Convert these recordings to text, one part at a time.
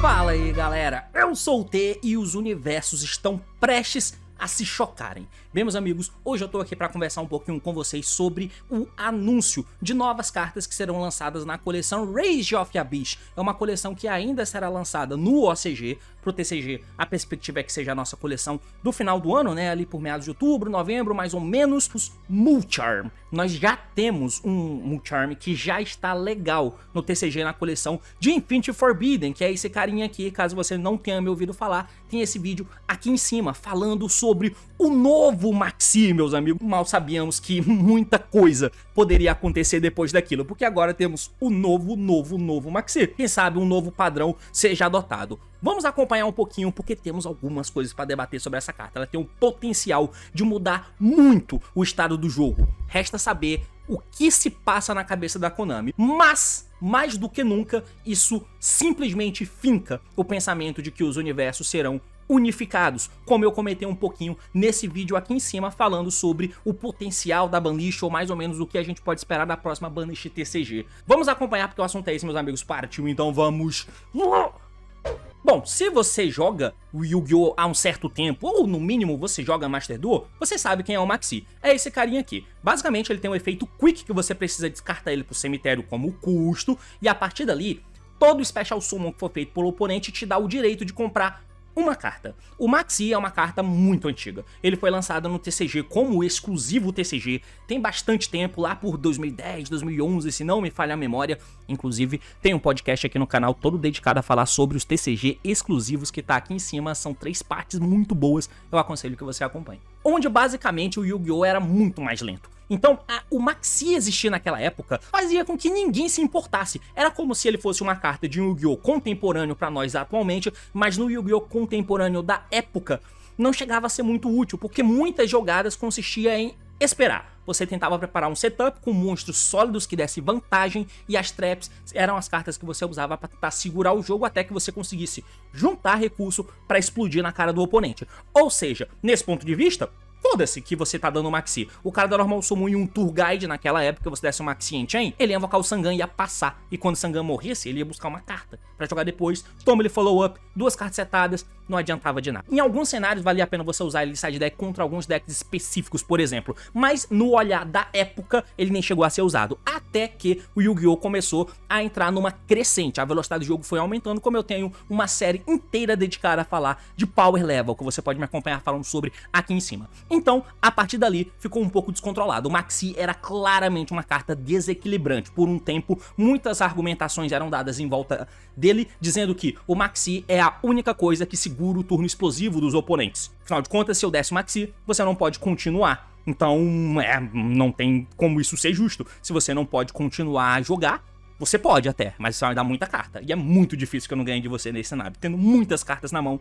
Fala aí galera, eu sou o T e os universos estão prestes a se chocarem. Bem, meus amigos, hoje eu tô aqui para conversar um pouquinho com vocês sobre o anúncio de novas cartas que serão lançadas na coleção Rage of Abyss. É uma coleção que ainda será lançada no OCG. Pro TCG, a perspectiva é que seja a nossa coleção do final do ano, né? Ali por meados de outubro, novembro, mais ou menos. Os Mulcharm. Nós já temos um Mulcharm que já está legal no TCG na coleção de Infinity Forbidden, que é esse carinha aqui. Caso você não tenha me ouvido falar, tem esse vídeo aqui em cima falando sobre o novo Maxi, meus amigos. Mal sabíamos que muita coisa poderia acontecer depois daquilo, porque agora temos o novo Maxi. Quem sabe um novo padrão seja adotado. Vamos acompanhar um pouquinho, porque temos algumas coisas para debater sobre essa carta. Ela tem o potencial de mudar muito o estado do jogo. Resta saber o que se passa na cabeça da Konami. Mas, mais do que nunca, isso simplesmente finca o pensamento de que os universos serão unificados, como eu comentei um pouquinho nesse vídeo aqui em cima, falando sobre o potencial da Banlist, ou mais ou menos o que a gente pode esperar da próxima Banlist TCG. Vamos acompanhar, porque o assunto é esse, meus amigos. Partiu, então vamos... Bom, se você joga o Yu-Gi-Oh! Há um certo tempo, ou no mínimo você joga Master Duel, você sabe quem é o Maxi. É esse carinha aqui. Basicamente ele tem um efeito Quick que você precisa descartar ele pro cemitério como custo, e a partir dali, todo Special Summon que for feito pelo oponente te dá o direito de comprar uma carta. O Maxi é uma carta muito antiga. Ele foi lançado no TCG como exclusivo TCG. Tem bastante tempo, lá por 2010, 2011, se não me falha a memória. Inclusive, tem um podcast aqui no canal todo dedicado a falar sobre os TCG exclusivos que tá aqui em cima. São 3 partes muito boas. Eu aconselho que você acompanhe. Onde basicamente o Yu-Gi-Oh! Era muito mais lento. Então, o Maxi existir naquela época fazia com que ninguém se importasse. Era como se ele fosse uma carta de um Yu-Gi-Oh! Contemporâneo pra nós atualmente, mas no Yu-Gi-Oh! Contemporâneo da época não chegava a ser muito útil, porque muitas jogadas consistiam em esperar. Você tentava preparar um setup com monstros sólidos que desse vantagem, e as traps eram as cartas que você usava para tentar segurar o jogo até que você conseguisse juntar recurso para explodir na cara do oponente. Ou seja, nesse ponto de vista, foda-se que você tá dando Maxi. O cara da Normal Summon em um Tour Guide naquela época, você desse um Maxi em Chain, ele ia invocar o Sangan e ia passar. E quando o Sangan morresse, ele ia buscar uma carta pra jogar depois. Toma ele follow-up, 2 cartas setadas, não adiantava de nada. Em alguns cenários valia a pena você usar ele de side deck contra alguns decks específicos, por exemplo. Mas no olhar da época, ele nem chegou a ser usado. Até que o Yu-Gi-Oh! Começou a entrar numa crescente. A velocidade do jogo foi aumentando, como eu tenho uma série inteira dedicada a falar de Power Level, que você pode me acompanhar falando sobre aqui em cima. Então, a partir dali, ficou um pouco descontrolado. O Maxi era claramente uma carta desequilibrante. Por um tempo, muitas argumentações eram dadas em volta dele, dizendo que o Maxi é a única coisa que segura o turno explosivo dos oponentes. Afinal de contas, se eu desse o Maxi, você não pode continuar. Então, não tem como isso ser justo. Se você não pode continuar a jogar, você pode até, mas você vai dar muita carta. E é muito difícil que eu não ganhe de você nesse cenário. Tendo muitas cartas na mão,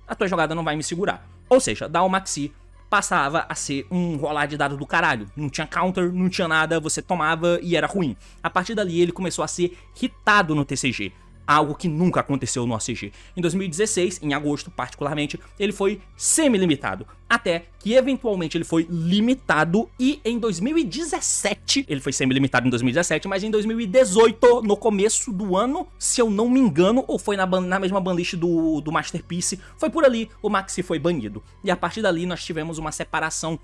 a tua jogada não vai me segurar. Ou seja, dar o Maxi passava a ser um rolar de dado do caralho. Não tinha counter, não tinha nada, você tomava e era ruim. A partir dali ele começou a ser hitado no TCG. Algo que nunca aconteceu no OCG. Em 2016, em agosto particularmente, ele foi semi-limitado. Até que eventualmente ele foi limitado, e em 2017, ele foi semi-limitado em 2017, mas em 2018, no começo do ano, se eu não me engano, ou foi na mesma banlist do Masterpiece, foi por ali, o Maxi foi banido. E a partir dali nós tivemos uma separação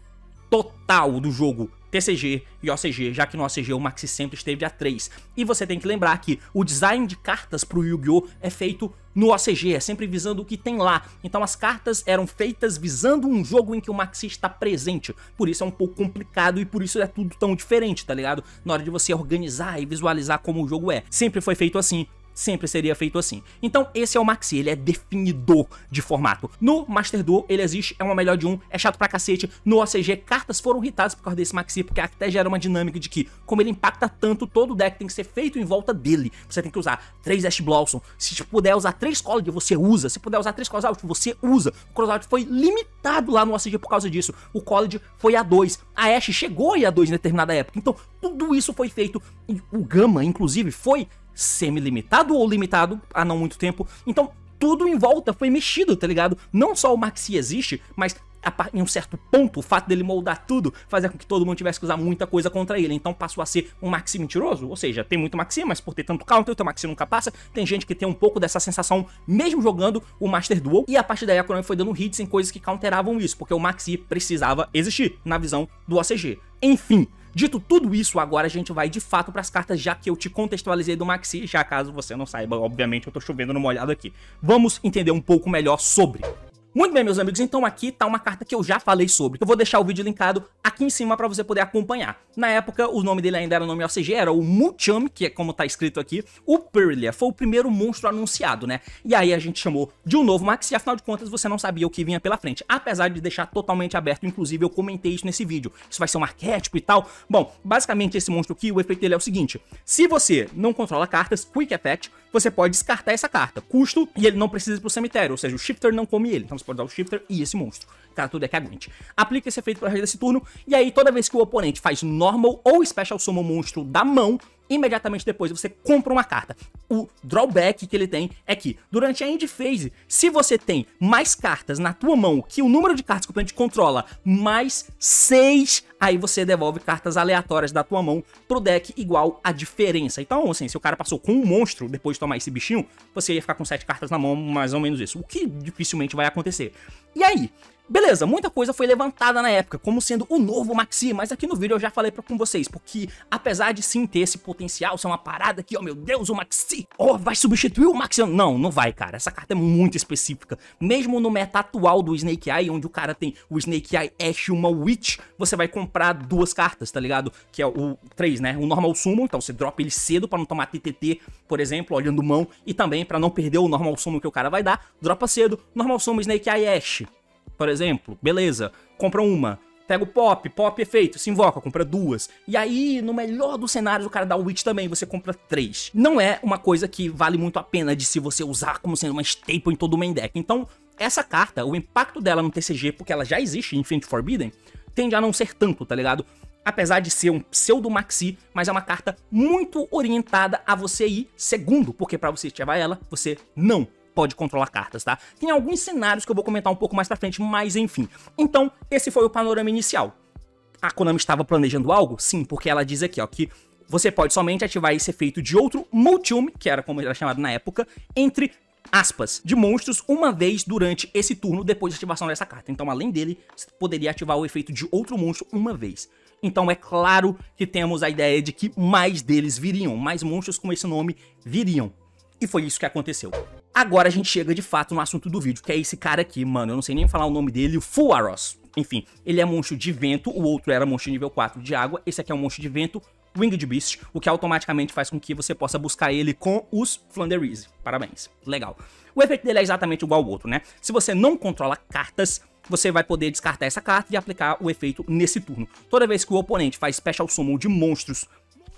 total do jogo TCG e OCG, já que no OCG o Maxi sempre esteve a 3. E você tem que lembrar que o design de cartas pro Yu-Gi-Oh! É feito no OCG, é sempre visando o que tem lá. Então as cartas eram feitas visando um jogo em que o Maxi está presente. Por isso é um pouco complicado e por isso é tudo tão diferente, tá ligado? Na hora de você organizar e visualizar como o jogo é. Sempre foi feito assim. Sempre seria feito assim. Então esse é o Maxi, ele é definidor de formato. No Master Duel ele existe, é uma melhor de um, é chato pra cacete. No OCG cartas foram hitadas por causa desse Maxi, porque até gera uma dinâmica de que, como ele impacta tanto, todo deck tem que ser feito em volta dele. Você tem que usar 3 Ash Blossom, se puder usar 3 College você usa, se puder usar 3 Crossout você usa. O Crossout foi limitado lá no OCG por causa disso. O College foi A2, a Ash chegou a A2 em determinada época. Então tudo isso foi feito, e o Gama inclusive foi semi-limitado ou limitado há não muito tempo. Então tudo em volta foi mexido, tá ligado? Não só o Maxi existe, mas em um certo ponto, o fato dele moldar tudo fazia com que todo mundo tivesse que usar muita coisa contra ele. Então passou a ser um Maxi mentiroso. Ou seja, tem muito Maxi, mas por ter tanto counter, o teu Maxi nunca passa. Tem gente que tem um pouco dessa sensação mesmo jogando o Master Duel. E a partir daí a Konami foi dando hits em coisas que counteravam isso, porque o Maxi precisava existir na visão do OCG. Enfim, dito tudo isso, agora a gente vai de fato para as cartas, já que eu te contextualizei do Maxi, já caso você não saiba, obviamente eu tô chovendo no molhado aqui. Vamos entender um pouco melhor sobre. Muito bem, meus amigos, então aqui tá uma carta que eu já falei sobre. Eu vou deixar o vídeo linkado aqui em cima pra você poder acompanhar. Na época, o nome dele ainda era o nome OCG, era o Mucham, que é como tá escrito aqui. O Pyrrhia foi o primeiro monstro anunciado, né? E aí a gente chamou de um novo Maxi, afinal de contas você não sabia o que vinha pela frente. Apesar de deixar totalmente aberto, inclusive eu comentei isso nesse vídeo. Isso vai ser um arquétipo e tal. Bom, basicamente esse monstro aqui, o efeito dele é o seguinte. Se você não controla cartas, Quick Effect, você pode descartar essa carta. Custo, e ele não precisa ir pro cemitério, ou seja, o Shifter não come ele. Então você pode usar o Shifter e esse monstro. Cara, tudo é que aguente. Aplica esse efeito para resto desse turno, e aí toda vez que o oponente faz Normal ou Special Summon monstro da mão, imediatamente depois você compra uma carta. O drawback que ele tem é que, durante a end phase, se você tem mais cartas na tua mão que o número de cartas que o oponente controla, mais 6, aí você devolve cartas aleatórias da tua mão pro deck igual a diferença. Então, assim, se o cara passou com um monstro depois de tomar esse bichinho, você ia ficar com 7 cartas na mão, mais ou menos isso, o que dificilmente vai acontecer. E aí? Beleza, muita coisa foi levantada na época, como sendo o novo Maxi, mas aqui no vídeo eu já falei com vocês, porque apesar de sim ter esse potencial, ser uma parada que, oh meu Deus, o Maxi, oh, vai substituir o Maxi, não vai, cara, essa carta é muito específica, mesmo no meta atual do Snake Eye, onde o cara tem o Snake Eye Ash e uma Witch, você vai comprar 2 cartas, tá ligado? Que é o 3, né, o Normal Summon, então você dropa ele cedo pra não tomar TTT, por exemplo, olhando mão, e também pra não perder o Normal Summon que o cara vai dar, dropa cedo, Normal Summon Snake Eye Ash. Por exemplo, beleza, compra uma, pega o Pop efeito, se invoca, compra 2. E aí, no melhor dos cenários, o cara dá o Witch também, você compra 3. Não é uma coisa que vale muito a pena de se você usar como sendo uma staple em todo o main deck. Então, essa carta, o impacto dela no TCG, porque ela já existe em Infinite Forbidden, tende a não ser tanto, tá ligado? Apesar de ser um pseudo Maxi, mas é uma carta muito orientada a você ir segundo, porque pra você ativar ela, você não pode controlar cartas, tá? Tem alguns cenários que eu vou comentar um pouco mais pra frente, mas enfim. Então, esse foi o panorama inicial. A Konami estava planejando algo? Sim, porque ela diz aqui, ó, que você pode somente ativar esse efeito de outro Multium, que era como ele era chamado na época, entre aspas, de monstros uma vez durante esse turno depois da ativação dessa carta. Então, além dele, você poderia ativar o efeito de outro monstro uma vez. Então é claro que temos a ideia de que mais deles viriam, mais monstros com esse nome viriam. E foi isso que aconteceu. Agora a gente chega de fato no assunto do vídeo, que é esse cara aqui, mano, eu não sei nem falar o nome dele, o Fuaros. Enfim, ele é monstro de vento, o outro era monstro de nível 4 de água, esse aqui é um monstro de vento, Winged Beast, o que automaticamente faz com que você possa buscar ele com os Flanderize. Parabéns, legal. O efeito dele é exatamente igual ao outro, né? Se você não controla cartas, você vai poder descartar essa carta e aplicar o efeito nesse turno. Toda vez que o oponente faz Special Summon de monstros,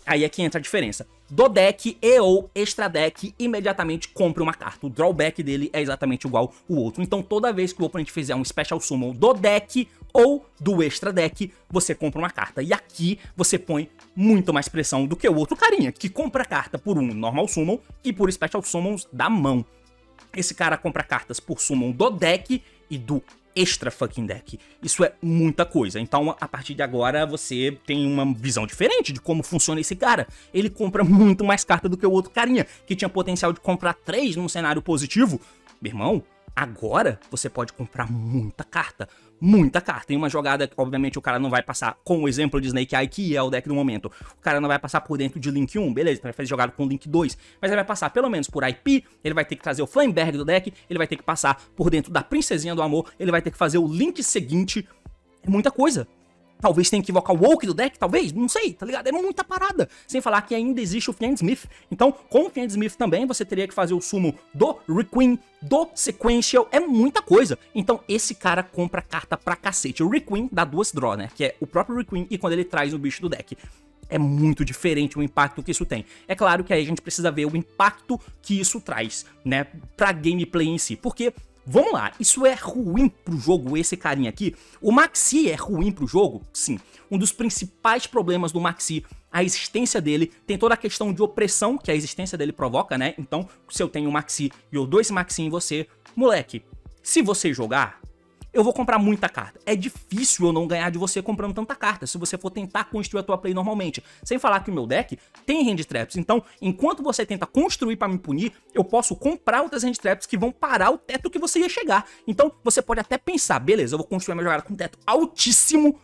aí é que entra a diferença. Do deck e ou extra deck, imediatamente compre uma carta. O drawback dele é exatamente igual ao outro. Então toda vez que o oponente fizer um Special Summon do deck ou do extra deck, você compra uma carta. E aqui você põe muito mais pressão do que o outro carinha, que compra carta por um Normal Summon e por Special Summons da mão. Esse cara compra cartas por Summon do deck e do extra fucking deck. Isso é muita coisa. Então, a partir de agora, você tem uma visão diferente de como funciona esse cara. Ele compra muito mais carta do que o outro carinha, que tinha potencial de comprar 3 num cenário positivo. Meu irmão, agora você pode comprar muita carta. Muita carta. Em uma jogada, obviamente, o cara não vai passar com o exemplo de Snake Eye, que é o deck do momento. O cara não vai passar por dentro de Link 1, beleza, ele vai fazer jogada com Link 2, mas ele vai passar pelo menos por IP, ele vai ter que trazer o Flameberg do deck, ele vai ter que passar por dentro da Princesinha do Amor, ele vai ter que fazer o Link seguinte. É muita coisa. Talvez tenha que invocar o Woke do deck, talvez, não sei, tá ligado? É muita parada. Sem falar que ainda existe o Fiendsmith. Então, com o Fiendsmith também, você teria que fazer o sumo do Requiem, do Sequential, é muita coisa. Então, esse cara compra carta pra cacete. O Requiem dá 2 draw, né? Que é o próprio Requiem e quando ele traz o bicho do deck. É muito diferente o impacto que isso tem. É claro que aí a gente precisa ver o impacto que isso traz, né? Pra gameplay em si. Porque... vamos lá, isso é ruim pro jogo, esse carinha aqui? O Maxi é ruim pro jogo? Sim. Um dos principais problemas do Maxi, a existência dele, tem toda a questão de opressão que a existência dele provoca, né? Então, se eu tenho um Maxi e eu dou esse Maxi em você, moleque, se você jogar, eu vou comprar muita carta. É difícil eu não ganhar de você comprando tanta carta, se você for tentar construir a tua play normalmente. Sem falar que o meu deck tem hand traps, então, enquanto você tenta construir pra me punir, eu posso comprar outras hand traps que vão parar o teto que você ia chegar. Então, você pode até pensar, beleza, eu vou construir a minha jogada com um teto altíssimo,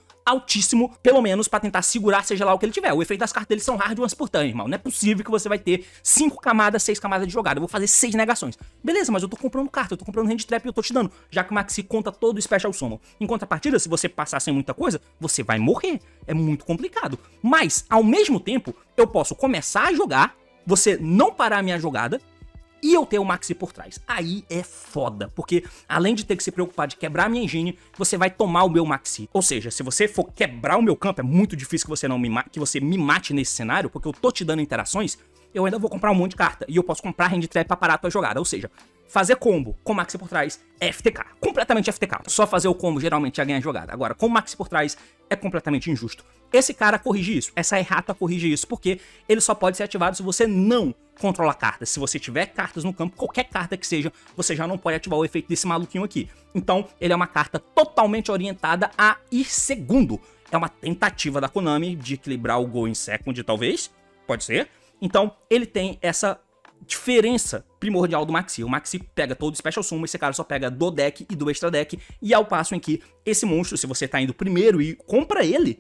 pelo menos pra tentar segurar seja lá o que ele tiver. O efeito das cartas dele são hard once por turn, irmão. Não é possível que você vai ter 5 camadas, 6 camadas de jogada. Eu vou fazer 6 negações. Beleza, mas eu tô comprando carta, eu tô comprando hand trap e eu tô te dando, já que o Maxi conta todo o special summon. Em contrapartida, se você passar sem muita coisa, você vai morrer. É muito complicado. Mas, ao mesmo tempo, eu posso começar a jogar, você não parar a minha jogada, e eu ter o Maxi por trás. Aí é foda, porque além de ter que se preocupar de quebrar a minha engine, você vai tomar o meu Maxi. Ou seja, se você for quebrar o meu campo, é muito difícil que você me mate nesse cenário, porque eu tô te dando interações, eu ainda vou comprar um monte de carta, e eu posso comprar hand trap pra parar a tua jogada. Ou seja, fazer combo com Maxi por trás é FTK, completamente FTK. Só fazer o combo geralmente já ganha a jogada. Agora, com o Maxi por trás é completamente injusto. Esse cara corrige isso, essa errata corrige isso, porque ele só pode ser ativado se você não controla cartas. Se você tiver cartas no campo, qualquer carta que seja, você já não pode ativar o efeito desse maluquinho aqui. Então, ele é uma carta totalmente orientada a ir segundo. É uma tentativa da Konami de equilibrar o Go em Second, talvez, pode ser. Então, ele tem essa diferença primordial do Maxi. O Maxi pega todo o Special Summon, esse cara só pega do deck e do Extra Deck, e ao passo em que esse monstro, se você tá indo primeiro e compra ele,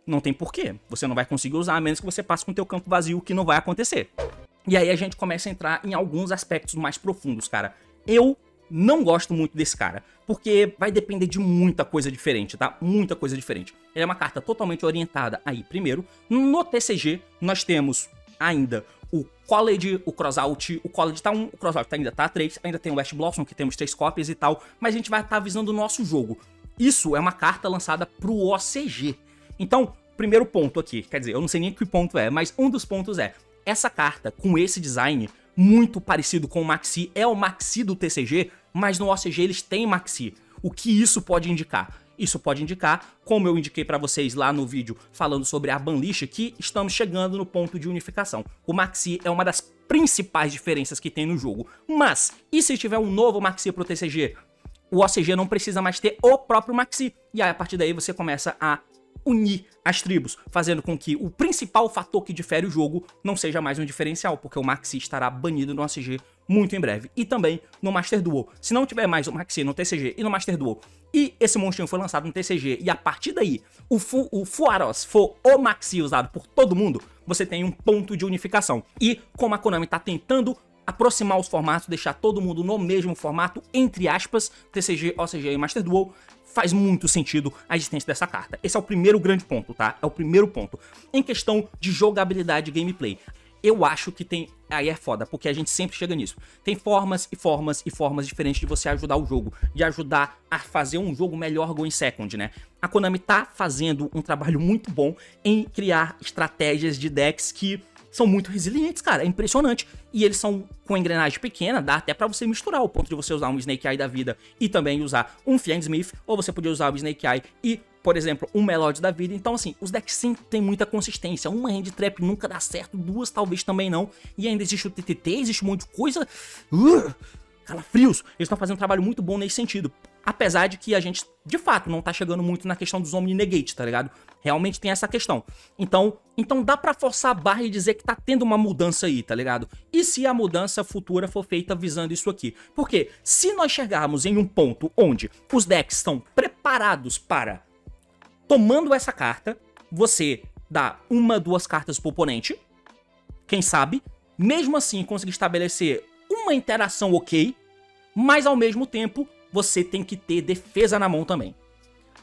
não tem porquê. Você não vai conseguir usar, a menos que você passe com o teu campo vazio, que não vai acontecer. E aí a gente começa a entrar em alguns aspectos mais profundos, cara. Eu não gosto muito desse cara, porque vai depender de muita coisa diferente, tá? Muita coisa diferente. Ele é uma carta totalmente orientada aí, primeiro. No TCG, nós temos ainda o College, o Crossout, o College tá 1, o Crossout ainda tá 3, ainda tem o West Blossom, que temos 3 cópias e tal, mas a gente vai estar visando o nosso jogo. Isso é uma carta lançada pro OCG. Então, primeiro ponto aqui, quer dizer, eu não sei nem que ponto é, mas um dos pontos é, essa carta com esse design muito parecido com o Maxi, é o Maxi do TCG, mas no OCG eles têm Maxi. O que isso pode indicar? Isso pode indicar, como eu indiquei pra vocês lá no vídeo falando sobre a Banlist, que estamos chegando no ponto de unificação. O Maxi é uma das principais diferenças que tem no jogo. Mas, e se tiver um novo Maxi pro TCG? O OCG não precisa mais ter o próprio Maxi. E aí, a partir daí, você começa a unir as tribos, fazendo com que o principal fator que difere o jogo não seja mais um diferencial, porque o Maxi estará banido no OCG muito em breve. E também no Master Duel. Se não tiver mais o Maxi no TCG e no Master Duel, e esse monstrinho foi lançado no TCG, e a partir daí o Fuaros for o Maxi usado por todo mundo, você tem um ponto de unificação. E como a Konami tá tentando aproximar os formatos, deixar todo mundo no mesmo formato, entre aspas, TCG, OCG e Master Duel, faz muito sentido a existência dessa carta. Esse é o primeiro grande ponto, tá? É o primeiro ponto. Em questão de jogabilidade e gameplay, eu acho que tem... Aí é foda, porque a gente sempre chega nisso. Tem formas e formas e formas diferentes de você ajudar o jogo, de ajudar a fazer um jogo melhor Go in Second, né? A Konami tá fazendo um trabalho muito bom em criar estratégias de decks que são muito resilientes, cara, é impressionante. E eles são com engrenagem pequena, dá até pra você misturar, ao ponto de você usar um Snake Eye da vida e também usar um Fiend Smith, ou você podia usar o Snake Eye e, por exemplo, um Melody da vida. Então, assim, os decks sim tem muita consistência. Uma Hand Trap nunca dá certo, duas talvez também não. E ainda existe o TTT, existe um monte de coisa. Calafrios. Eles estão fazendo um trabalho muito bom nesse sentido. Apesar de que a gente, de fato, não tá chegando muito na questão dos Omni Negate, tá ligado? Realmente tem essa questão. Então dá pra forçar a barra e dizer que tá tendo uma mudança aí, tá ligado? E se a mudança futura for feita visando isso aqui? Porque se nós chegarmos em um ponto onde os decks estão preparados para, tomando essa carta, você dá uma, duas cartas pro oponente, quem sabe, mesmo assim conseguir estabelecer uma interação ok, mas ao mesmo tempo você tem que ter defesa na mão também.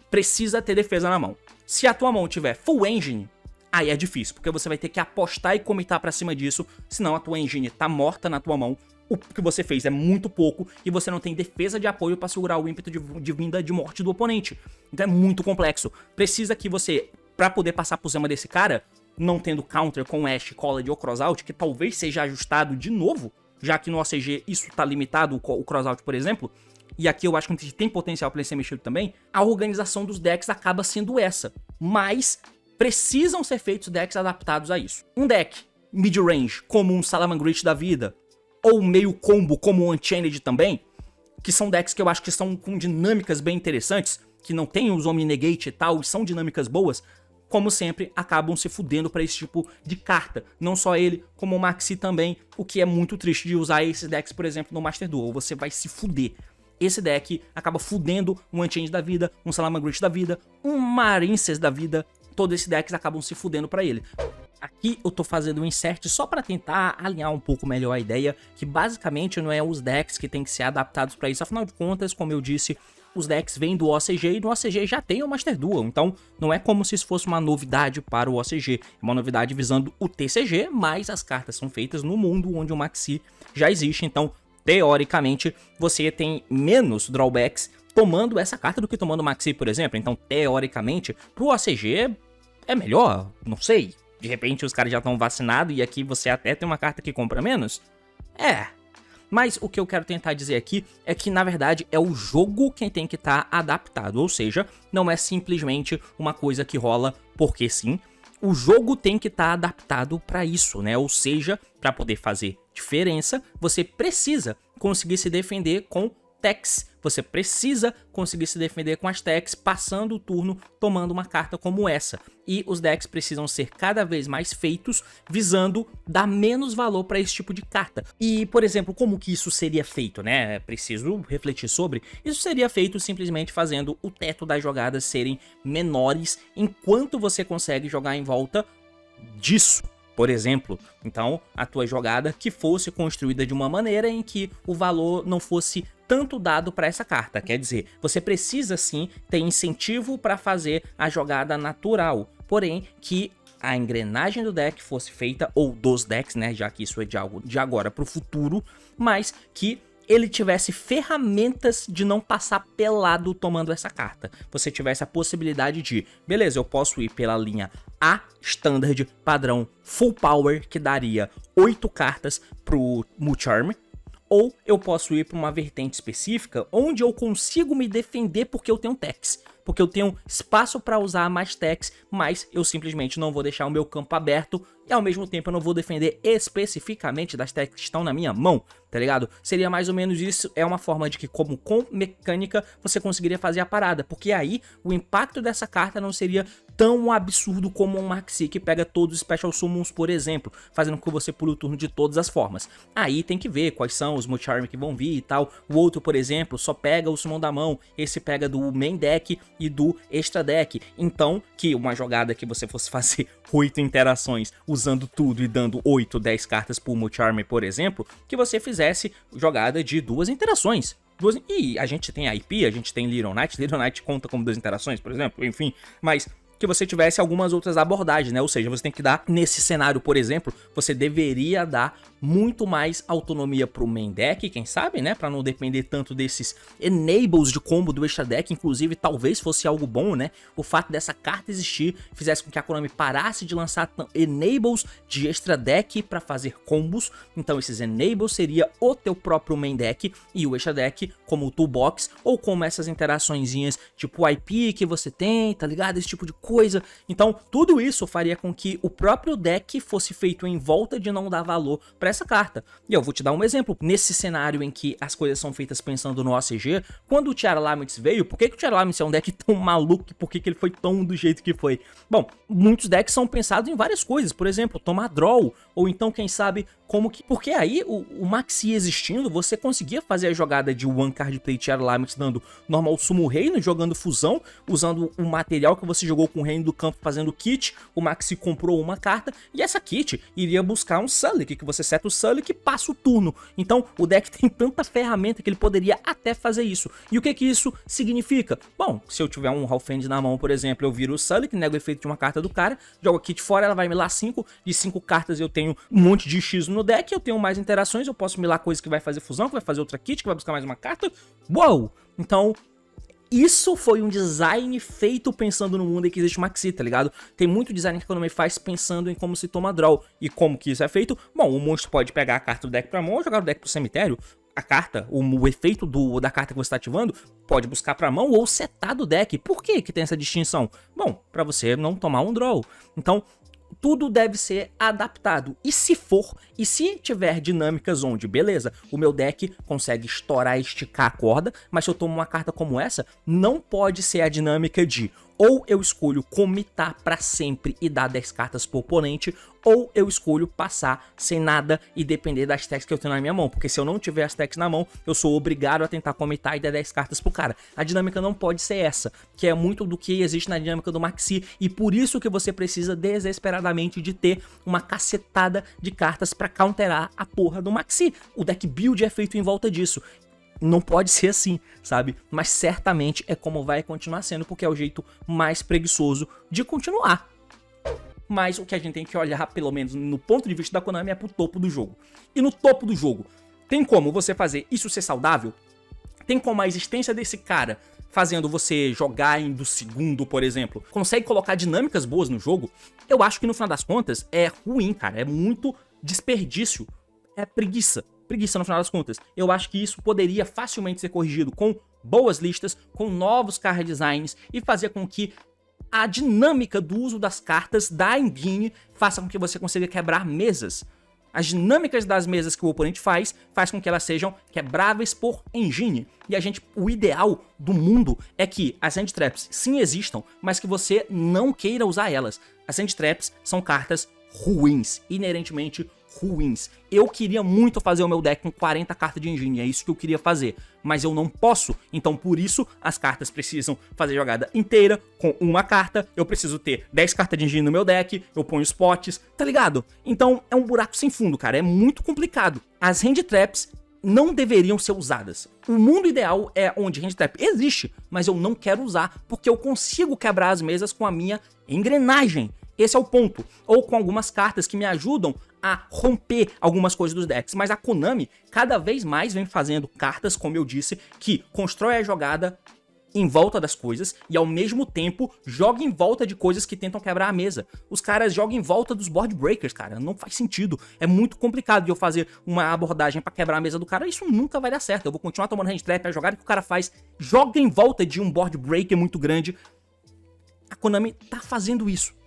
Precisa ter defesa na mão. Se a tua mão tiver full engine, aí é difícil, porque você vai ter que apostar e comitar pra cima disso, senão a tua engine tá morta na tua mão, o que você fez é muito pouco e você não tem defesa de apoio pra segurar o ímpeto de vinda de morte do oponente. Então é muito complexo. Precisa que você, pra poder passar por cima desse cara, não tendo counter com Ash, College ou Crossout, que talvez seja ajustado de novo, já que no OCG isso tá limitado, o Crossout, por exemplo, e aqui eu acho que tem potencial para ele ser mexido também, a organização dos decks acaba sendo essa. Mas precisam ser feitos decks adaptados a isso. Um deck mid-range, como um Salamangreat da vida, ou meio combo, como o Unchained também, que são decks que eu acho que são com dinâmicas bem interessantes, que não tem os Omni-Negate e tal, e são dinâmicas boas, como sempre, acabam se fudendo para esse tipo de carta. Não só ele, como o Maxi também, o que é muito triste de usar esses decks, por exemplo, no Master Duel. Você vai se fuder. Esse deck acaba fudendo um Unchained da vida, um Salamangreat da vida, um Marincess da vida. Todos esses decks acabam se fudendo para ele. Aqui eu tô fazendo um insert só para tentar alinhar um pouco melhor a ideia, que basicamente não é os decks que tem que ser adaptados para isso. Afinal de contas, como eu disse, os decks vêm do OCG e no OCG já tem o Master Duel, então não é como se isso fosse uma novidade para o OCG, é uma novidade visando o TCG, mas as cartas são feitas no mundo onde o Maxi já existe, então teoricamente você tem menos drawbacks tomando essa carta do que tomando o Maxi, por exemplo, então teoricamente pro OCG é melhor, não sei, de repente os caras já estão vacinados e aqui você até tem uma carta que compra menos? Mas o que eu quero tentar dizer aqui é que, na verdade, é o jogo quem tem que estar adaptado. Ou seja, não é simplesmente uma coisa que rola porque sim. O jogo tem que estar adaptado para isso, né? Ou seja, para poder fazer diferença, você precisa conseguir se defender com techs. Você precisa conseguir se defender com as techs, passando o turno, tomando uma carta como essa. E os decks precisam ser cada vez mais feitos, visando dar menos valor para esse tipo de carta. E, por exemplo, como que isso seria feito, né? É preciso refletir sobre. Isso seria feito simplesmente fazendo o teto das jogadas serem menores, enquanto você consegue jogar em volta disso. Por exemplo, então, a tua jogada que fosse construída de uma maneira em que o valor não fosse tanto dado para essa carta. Quer dizer, você precisa sim ter incentivo para fazer a jogada natural, porém que a engrenagem do deck fosse feita, ou dos decks, né, já que isso é de algo de agora para o futuro, mas que ele tivesse ferramentas de não passar pelado tomando essa carta. Você tivesse a possibilidade de, beleza, eu posso ir pela linha A, Standard, padrão, Full Power, que daria 8 cartas pro Mulcharm, ou eu posso ir para uma vertente específica onde eu consigo me defender porque eu tenho techs, porque eu tenho espaço para usar mais techs, mas eu simplesmente não vou deixar o meu campo aberto e ao mesmo tempo eu não vou defender especificamente das techs que estão na minha mão, tá ligado? Seria mais ou menos isso, é uma forma de que como com mecânica você conseguiria fazer a parada, porque aí o impacto dessa carta não seria tão absurdo como um Maxi que pega todos os Special Summons, por exemplo, fazendo com que você pule o turno de todas as formas. Aí tem que ver quais são os Mulcharm que vão vir e tal. O outro, por exemplo, só pega o Summon da mão, esse pega do main deck e do extra deck. Então, que uma jogada que você fosse fazer 8 interações usando tudo e dando 8, 10 cartas por Mulcharm, por exemplo, que você fizesse jogada de 2 interações. E a gente tem IP, a gente tem Little Knight conta como 2 interações, por exemplo, enfim, mas que você tivesse algumas outras abordagens, né? Ou seja, você tem que dar, nesse cenário, por exemplo, você deveria dar muito mais autonomia pro main deck, quem sabe, né? Pra não depender tanto desses enables de combo do extra deck, inclusive talvez fosse algo bom, né? O fato dessa carta existir fizesse com que a Konami parasse de lançar enables de extra deck pra fazer combos, então esses enables seria o teu próprio main deck e o extra deck como o toolbox ou como essas interaçõezinhas tipo IP que você tem, tá ligado? Esse tipo de coisa. Então tudo isso faria com que o próprio deck fosse feito em volta de não dar valor para essa carta. E eu vou te dar um exemplo. Nesse cenário em que as coisas são feitas pensando no OCG, quando o Tiara Laments veio, por que o Tiara Laments é um deck tão maluco? Por que ele foi tão do jeito que foi? Bom, muitos decks são pensados em várias coisas. Por exemplo, tomar draw, ou então quem sabe como que... Porque aí o Maxi existindo, você conseguia fazer a jogada de One Card Play Tiara Laments dando normal Sumo Reino, jogando fusão, usando o material que você jogou com o Reino do Campo fazendo kit. O Maxi comprou uma carta e essa kit iria buscar um Sulliek, que você seta o Sulliek e passa o turno. Então o deck tem tanta ferramenta que ele poderia até fazer isso. E o que que isso significa? Bom, se eu tiver um Halfend na mão, por exemplo, eu viro o Sulliek, nego o efeito de uma carta do cara, jogo a kit fora, ela vai milar 5, de 5 cartas eu tenho um monte de X no deck, eu tenho mais interações, eu posso milar coisa que vai fazer fusão, que vai fazer outra kit, que vai buscar mais uma carta. Uou! Então... isso foi um design feito pensando no mundo em que existe Maxi, tá ligado? Tem muito design que a Konami faz pensando em como se toma draw. E como que isso é feito? Bom, o monstro pode pegar a carta do deck pra mão ou jogar o deck pro cemitério. a carta, o efeito da carta que você está ativando, pode buscar para a mão ou setar do deck. Por que tem essa distinção? Bom, para você não tomar um draw. Então, tudo deve ser adaptado. E se tiver dinâmicas onde, beleza, o meu deck consegue estourar e esticar a corda, mas se eu tomo uma carta como essa, não pode ser a dinâmica de ou eu escolho comitar pra sempre e dar 10 cartas pro oponente, ou eu escolho passar sem nada e depender das techs que eu tenho na minha mão. Porque se eu não tiver as techs na mão, eu sou obrigado a tentar comitar e dar 10 cartas pro cara. A dinâmica não pode ser essa, que é muito do que existe na dinâmica do Maxi, e por isso que você precisa desesperadamente de ter uma cacetada de cartas pra counterar a porra do Maxi. O deck build é feito em volta disso. Não pode ser assim, sabe? Mas certamente é como vai continuar sendo, porque é o jeito mais preguiçoso de continuar. Mas o que a gente tem que olhar, pelo menos no ponto de vista da Konami, é pro topo do jogo. E no topo do jogo, tem como você fazer isso ser saudável? Tem como a existência desse cara fazendo você jogar em do segundo, por exemplo, consegue colocar dinâmicas boas no jogo? Eu acho que no final das contas é ruim, cara. É muito desperdício. É preguiça no final das contas. Eu acho que isso poderia facilmente ser corrigido com boas listas, com novos card designs e fazer com que a dinâmica do uso das cartas da engine faça com que você consiga quebrar mesas. As dinâmicas das mesas que o oponente faz com que elas sejam quebráveis por engine. E o ideal do mundo é que as hand traps sim existam, mas que você não queira usar elas. As hand traps são cartas ruins, inerentemente ruins. Eu queria muito fazer o meu deck com 40 cartas de engine, é isso que eu queria fazer, mas eu não posso, então por isso as cartas precisam fazer jogada inteira com uma carta, eu preciso ter 10 cartas de engine no meu deck, eu ponho spots, tá ligado? Então é um buraco sem fundo, cara, é muito complicado. As hand traps não deveriam ser usadas. O mundo ideal é onde hand trap existe, mas eu não quero usar, porque eu consigo quebrar as mesas com a minha engrenagem. Esse é o ponto. Ou com algumas cartas que me ajudam a romper algumas coisas dos decks. Mas a Konami cada vez mais vem fazendo cartas, como eu disse, que constrói a jogada em volta das coisas e ao mesmo tempo joga em volta de coisas que tentam quebrar a mesa. Os caras jogam em volta dos board breakers, cara. Não faz sentido. É muito complicado de eu fazer uma abordagem pra quebrar a mesa do cara. Isso nunca vai dar certo. Eu vou continuar tomando hand trap. A jogada que o cara faz joga em volta de um board breaker muito grande. A Konami tá fazendo isso.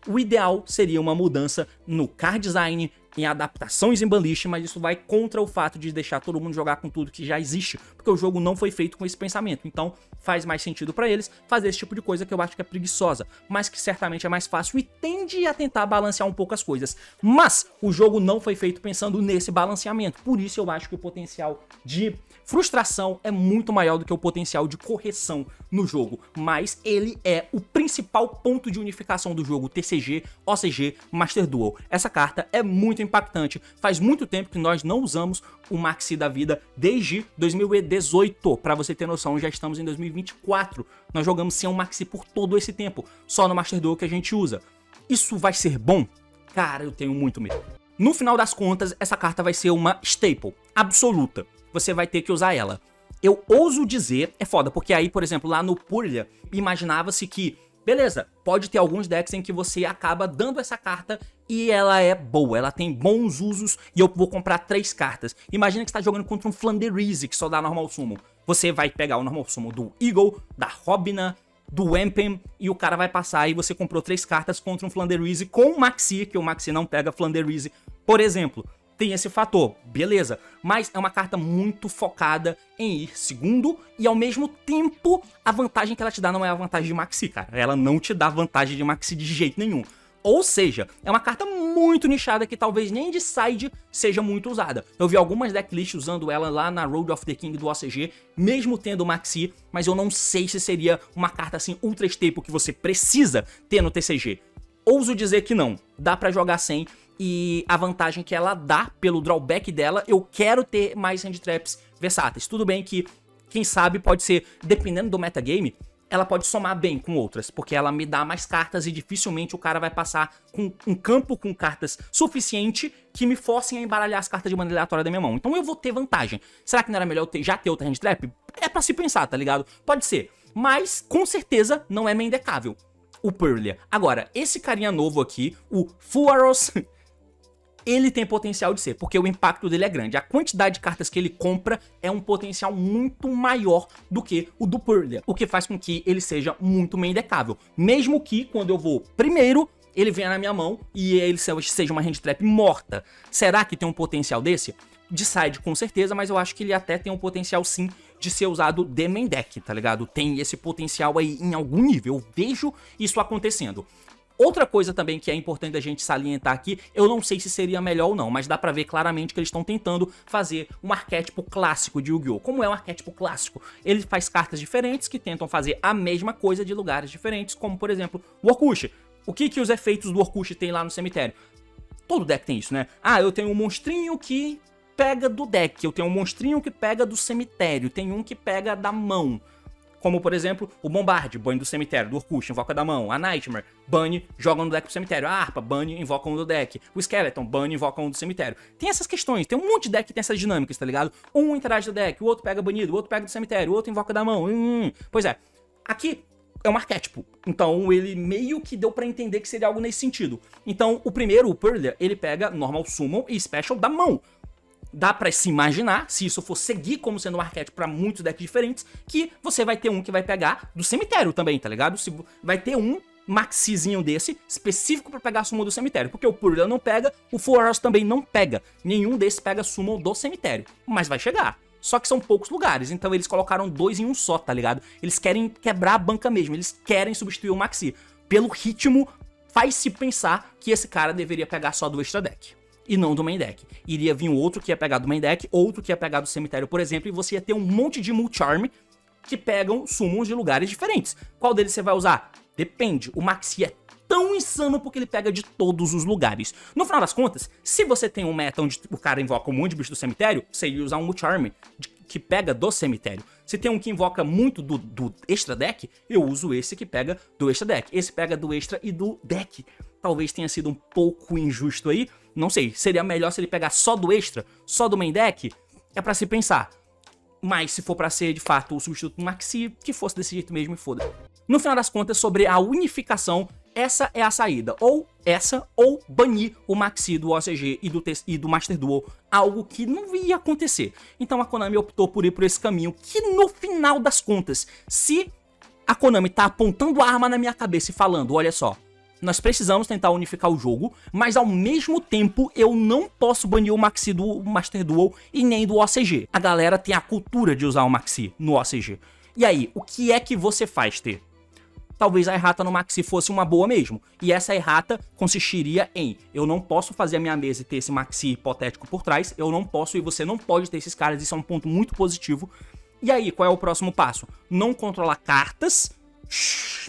O ideal seria uma mudança no card design, em adaptações em banlist, mas isso vai contra o fato de deixar todo mundo jogar com tudo que já existe, porque o jogo não foi feito com esse pensamento. Então faz mais sentido pra eles fazer esse tipo de coisa que eu acho que é preguiçosa, mas que certamente é mais fácil e tende a tentar balancear um pouco as coisas. Mas o jogo não foi feito pensando nesse balanceamento, por isso eu acho que o potencial de frustração é muito maior do que o potencial de correção no jogo, mas ele é o principal ponto de unificação do jogo, TCG, OCG, Master Duel. Essa carta é muito impactante, faz muito tempo que nós não usamos o Maxi da vida, desde 2018, pra você ter noção, já estamos em 2024, nós jogamos sem um Maxi por todo esse tempo, só no Master Duel que a gente usa. Isso vai ser bom? Cara, eu tenho muito medo. No final das contas, essa carta vai ser uma staple, absoluta. Você vai ter que usar ela. Eu ouso dizer, é foda, porque aí, por exemplo, lá no Purlia, imaginava-se que, beleza, pode ter alguns decks em que você acaba dando essa carta e ela é boa, ela tem bons usos e eu vou comprar 3 cartas. Imagina que você tá jogando contra um Flanderize que só dá normal summon. Você vai pegar o normal summon do Eagle, da Robina, do Empen, e o cara vai passar e você comprou 3 cartas contra um Flanderize com o Maxi, que o Maxi não pega Flanderize, por exemplo. Tem esse fator, beleza, mas é uma carta muito focada em ir segundo e ao mesmo tempo a vantagem que ela te dá não é a vantagem de Maxi, cara, ela não te dá vantagem de Maxi de jeito nenhum. Ou seja, é uma carta muito nichada que talvez nem de side seja muito usada. Eu vi algumas decklists usando ela lá na Road of the King do OCG, mesmo tendo Maxi, mas eu não sei se seria uma carta assim ultra staple que você precisa ter no TCG. Ouso dizer que não, dá pra jogar sem. E a vantagem que ela dá pelo drawback dela, eu quero ter mais hand traps versáteis. Tudo bem que, quem sabe, pode ser, dependendo do metagame, ela pode somar bem com outras, porque ela me dá mais cartas e dificilmente o cara vai passar com um campo com cartas suficiente que me forcem a embaralhar as cartas de maneira aleatória da minha mão. Então eu vou ter vantagem. Será que não era melhor eu já ter outra hand trap? É pra se pensar, tá ligado? Pode ser, mas com certeza não é mendecável o Purlia. Agora, esse carinha novo aqui, o Fuaros... ele tem potencial de ser, porque o impacto dele é grande. A quantidade de cartas que ele compra é um potencial muito maior do que o do Purlia, o que faz com que ele seja muito main deckável. Mesmo que quando eu vou primeiro, ele venha na minha mão e ele seja uma hand trap morta. Será que tem um potencial desse? De side com certeza, mas eu acho que ele até tem um potencial sim de ser usado de main deck, tá ligado? Tem esse potencial aí em algum nível, eu vejo isso acontecendo. Outra coisa também que é importante a gente salientar aqui, eu não sei se seria melhor ou não, mas dá pra ver claramente que eles estão tentando fazer um arquétipo clássico de Yu-Gi-Oh! Como é um arquétipo clássico? Ele faz cartas diferentes que tentam fazer a mesma coisa de lugares diferentes, como por exemplo o Orcush. O que os efeitos do Orcush tem lá no cemitério? Todo deck tem isso, né? Ah, eu tenho um monstrinho que pega do deck, eu tenho um monstrinho que pega do cemitério, tem um que pega da mão. Como, por exemplo, o Bombard, bane do cemitério, do Orcush, invoca da mão. A Nightmare, bane, joga no deck pro cemitério. A Harpa, bane, invoca um do deck. O Skeleton, bane, invoca um do cemitério. Tem essas questões, tem um monte de deck que tem essas dinâmicas, tá ligado? Um interage do deck, o outro pega banido, o outro pega do cemitério, o outro invoca da mão. Pois é, aqui é um arquétipo, então ele meio que deu pra entender que seria algo nesse sentido. Então, o primeiro, o Purlia, ele pega Normal Summon e Special da mão. Dá pra se imaginar, se isso for seguir como sendo um arquétipo pra muitos decks diferentes, que você vai ter um que vai pegar do cemitério também, tá ligado? Vai ter um maxizinho desse, específico pra pegar a summon do cemitério, porque o Purlia não pega, o Full House também não pega, nenhum desses pega summon do cemitério, mas vai chegar. Só que são poucos lugares, então eles colocaram 2 em um só, tá ligado? Eles querem quebrar a banca mesmo, eles querem substituir o Maxi. Pelo ritmo, faz-se pensar que esse cara deveria pegar só do extra deck e não do main deck. Iria vir outro que ia pegar do main deck, outro que ia pegar do cemitério, por exemplo, e você ia ter um monte de Multi-Charm que pegam summons de lugares diferentes. Qual deles você vai usar? Depende. O Maxi é tão insano porque ele pega de todos os lugares. No final das contas, se você tem um meta onde o cara invoca um monte de bicho do cemitério, você ia usar um Multi-Charm que pega do cemitério. Se tem um que invoca muito do extra deck, eu uso esse que pega do extra deck. Esse pega do extra e do deck. Talvez tenha sido um pouco injusto aí. Não sei, seria melhor se ele pegar só do extra, só do main deck? É pra se pensar. Mas se for pra ser, de fato, o substituto do Maxi, que fosse desse jeito mesmo e foda. No final das contas, sobre a unificação, essa é a saída. Ou essa, ou banir o Maxi do OCG e do Master Duel. Algo que não ia acontecer. Então a Konami optou por ir por esse caminho, que no final das contas, se a Konami tá apontando a arma na minha cabeça e falando, olha só, nós precisamos tentar unificar o jogo, mas ao mesmo tempo eu não posso banir o Maxi do Master Duel e nem do OCG. A galera tem a cultura de usar o Maxi no OCG. E aí, o que é que você faz, T? Talvez a errata no Maxi fosse uma boa mesmo. E essa errata consistiria em, eu não posso fazer a minha mesa e ter esse Maxi hipotético por trás, eu não posso e você não pode ter esses caras, isso é um ponto muito positivo. E aí, qual é o próximo passo? Não controlar cartas.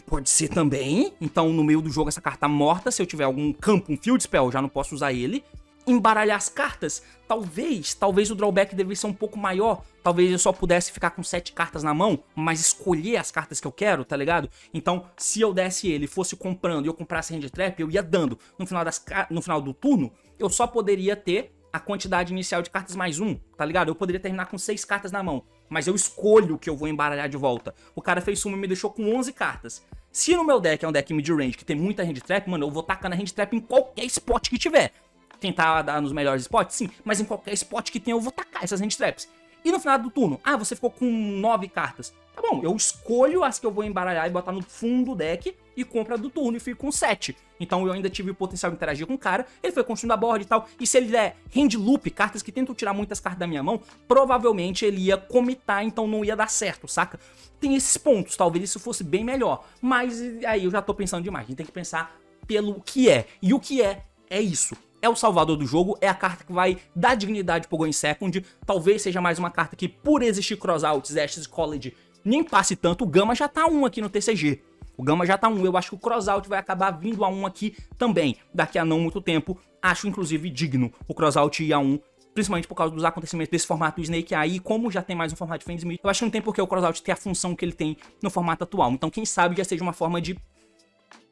Pode ser também. Então no meio do jogo essa carta morta, se eu tiver algum campo, um field spell, eu já não posso usar ele. Embaralhar as cartas, talvez o drawback deveria ser um pouco maior. Talvez eu só pudesse ficar com 7 cartas na mão, mas escolher as cartas que eu quero, tá ligado? Então se eu desse ele, fosse comprando e eu comprasse hand trap, eu ia dando. No final do turno, eu só poderia ter a quantidade inicial de cartas mais 1, tá ligado? Eu poderia terminar com 6 cartas na mão, mas eu escolho o que eu vou embaralhar de volta. O cara fez summon e me deixou com 11 cartas. Se no meu deck é um deck mid-range que tem muita hand trap, mano, eu vou tacar na hand trap em qualquer spot que tiver. Tentar dar nos melhores spots? Sim, mas em qualquer spot que tem eu vou tacar essas hand traps. E no final do turno, você ficou com 9 cartas. Tá bom, eu escolho as que eu vou embaralhar e botar no fundo do deck e compro a do turno e fico com 7. Então eu ainda tive o potencial de interagir com o cara, ele foi construindo a board e tal. E se ele der hand loop, cartas que tentam tirar muitas cartas da minha mão, provavelmente ele ia comitar, então não ia dar certo, saca? Tem esses pontos, talvez isso fosse bem melhor. Mas aí eu já tô pensando demais, a gente tem que pensar pelo que é. E o que é isso. É o salvador do jogo, é a carta que vai dar dignidade pro Go in Second. Talvez seja mais uma carta que, por existir crossouts, Ashes College, nem passe tanto. O Gama já tá 1 aqui no TCG. O Gama já tá 1. Eu acho que o crossout vai acabar vindo a 1 aqui também, daqui a não muito tempo. Acho, inclusive, digno o crossout ir a 1, principalmente por causa dos acontecimentos desse formato do Snake aí. Como já tem mais um formato de Fantasy, eu acho que não tem porque o crossout ter a função que ele tem no formato atual. Então, quem sabe já seja uma forma de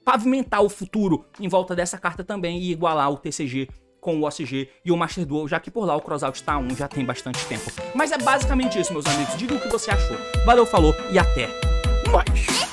pavimentar o futuro em volta dessa carta também e igualar o TCG com o OCG e o Master Duel, já que por lá o crossout tá 1 já tem bastante tempo. Mas é basicamente isso, meus amigos. Diga o que você achou. Valeu, falou e até mais!